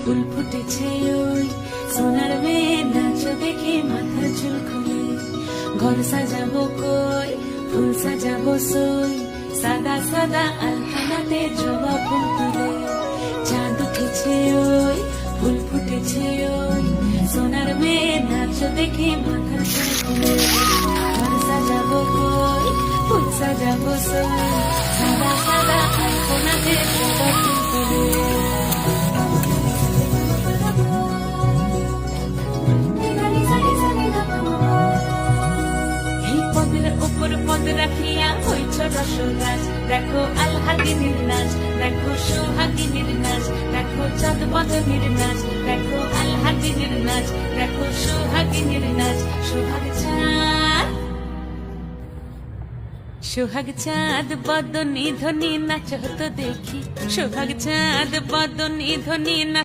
ফুল ফুটেছে ওই সোনার মেয়ে নাচ দেখে মাথার চুল খুলে। ঘর সাজাবো কই ফুল সাজাবো সই, সাদা সাদা আলপনাতে জবা ফুল তুলে। চাঁদ উঠেছে ওই ফুল ফুটেছে ওই সোনার মেয়ে নাচ দেখে মাথার চুল খুলে। ঘর সাজাবো কই ফুল সাজাবো সই, সাদা সাদা আলপনাতে জবা ফুল তুলে। পদ রাখিয়া হইছ রসরাজ, দেখো আলহাদিনীর নাচ, দেখো সোহাগিনীর নাচ, দেখো চাঁদ বদনীর নাচ, দেখো আলহাদিনীর নাচ, দেখো সোহাগিনীর নাচ। সোহাগ চাঁদ বদনী ধ্বনি নাচ হতো দেখি, সোহাগ চাঁদ বদনী ধ্বনি নাচ।